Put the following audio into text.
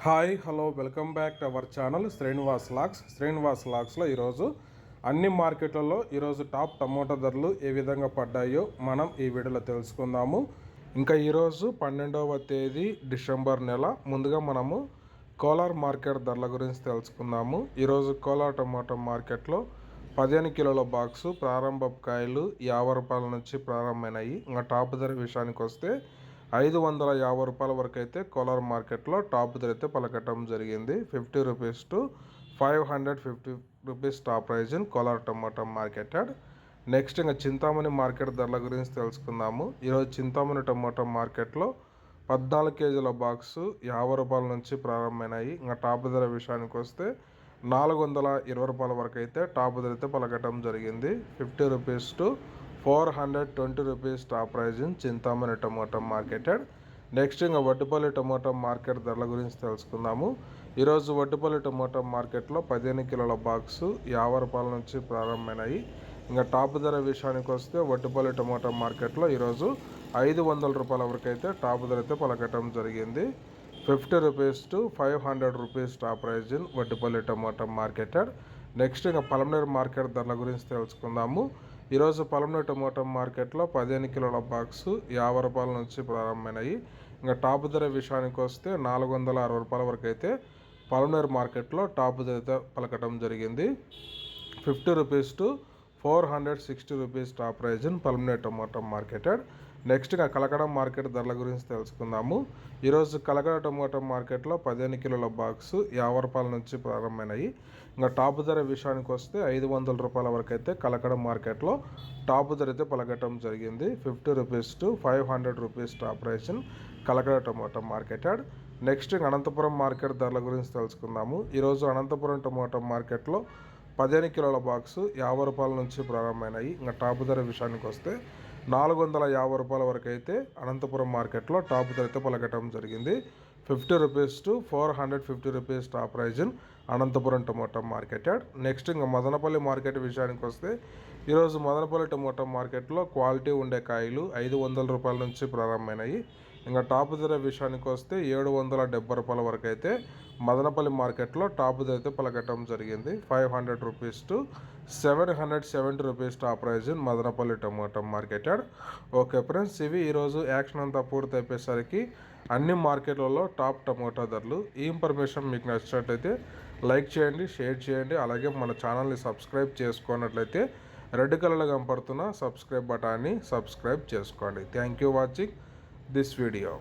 Hi hello welcome back to our channel Srinivas లాక్స్లో ఈరోజు అన్ని మార్కెట్లలో ఈరోజు టాప్ టమోటా ధరలు ఏ విధంగా పడ్డాయో మనం ఈ వీడియోలో తెలుసుకుందాము. ఇంకా ఈరోజు 12వ తేదీ డిసెంబర్ నెల. ముందుగా మనము కోలార్ మార్కెట్ ధరల గురించి తెలుసుకుందాము. ఈరోజు కోలార్ టమోటా మార్కెట్లో 15 కిలోల బాక్సు ప్రారంభ కాయలు 50 రూపాయల నుంచి ప్రారంభమైనాయి. ఇంకా టాప్ ధర విషయానికి వస్తే 550 రూపాయల వరకు అయితే కోలార్ మార్కెట్లో టాప్ ధర అయితే పలకటం జరిగింది. 50 rupees to 550 rupees top price in Kolar tomato market. Next ఇంకా చింతామణి మార్కెట్ ధరల గురించి తెలుసుకుందాము. ఈరోజు చింతామణి టమాటా మార్కెట్లో 14 కేజీల బాక్సు 50 రూపాయల నుంచి ప్రారంభమైనాయి. ఇంకా టాప్ ధర విషయానికి వస్తే 420 రూపాయల వరకు అయితే టాప్ ధర అయితే పలకటం జరిగింది. 50 rupees to 420 rupees top price in Chintamani tomato marketed. Next ఇంకా వడ్డిపల్లి టమోటా మార్కెట్ ధరల గురించి తెలుసుకుందాము. ఈరోజు వడ్డిపల్లి టమోటా మార్కెట్లో 15 కిలోల బాక్సు 50 రూపాయల నుంచి ప్రారంభమైనాయి. ఇంకా టాప్ ధర విషయానికి వస్తే వడ్డిపల్లి టమోటా మార్కెట్లో ఈరోజు 500 రూపాయల వరకు అయితే టాప్ ధర అయితే పలకటం జరిగింది. 50 rupees to 500 rupees top price in Vaddipalli tomato marketed. Next ఇంకా పలమనేరు మార్కెట్ ధరల గురించి తెలుసుకుందాము. ఈరోజు పలమనేరు టమోటా మార్కెట్లో 15 కిలోల బాక్సు 50 రూపాయల నుంచి ప్రారంభమైనాయి. ఇంకా టాప్ ధర విషయానికి వస్తే 460 రూపాయల వరకు అయితే పలమనేరు మార్కెట్లో టాప్ ధర అయితే పలకటం జరిగింది. 50 rupees to 460 rupees top price in Palamaner tomato marketed. Next ఇంకా కలకడ మార్కెట్ ధరల గురించి తెలుసుకుందాము. ఈరోజు కలకడ టమోటా మార్కెట్లో 15 కిలోల బాక్సు 50 రూపాయల నుంచి ప్రారంభమైనాయి. ఇంకా టాప్ ధర విషయానికి వస్తే 500 రూపాయల వరకు అయితే కలకడ మార్కెట్లో టాప్ ధర అయితే పలకటం జరిగింది. 50 rupees to 500 rupees top price in Kalakada tomato marketed. Next Anantapuram market ధరల గురించి తెలుసుకుందాము. ఈరోజు అనంతపురం టమోటా మార్కెట్లో 15 కిలోల బాక్సు 50 రూపాయల నుంచి ప్రారంభమైనాయి. ఇంకా టాప్ ధర విషయానికి వస్తే 450 రూపాయల వరకు అయితే అనంతపురం మార్కెట్లో టాప్ ధర అయితే పలకటం జరిగింది. 50 rupees to 450 rupees top price in Anantapuram tomato marketed. Next ఇంకా మదనపల్లి మార్కెట్ విషయానికి వస్తే ఈరోజు మదనపల్లి టమోటా మార్కెట్లో క్వాలిటీ ఉండే కాయలు 500 రూపాయల నుంచి ప్రారంభమైనాయి. ఇంకా టాప్ ధర విషయానికి వస్తే 770 రూపాయల వరకు అయితే మదనపల్లి మార్కెట్లో టాప్ ధర అయితే పలకటం జరిగింది. 500 rupees to 770 rupees top price in Madanapalle tomato marketed. Okay friends, ఇవి ఈరోజు యాక్షన్ అంతా పూర్తి అయిపోయేసరికి అన్ని మార్కెట్లలో టాప్ టమోటా ధరలు. ఈ ఇన్ఫర్మేషన్ మీకు నచ్చినట్లయితే లైక్ చేయండి, షేర్ చేయండి. అలాగే మన ఛానల్ని సబ్స్క్రైబ్ చేసుకున్నట్లయితే రెడ్ కలర్లో కనపడుతున్న సబ్స్క్రైబ్ బటాన్ని సబ్స్క్రైబ్ చేసుకోండి. Thank you watching this video.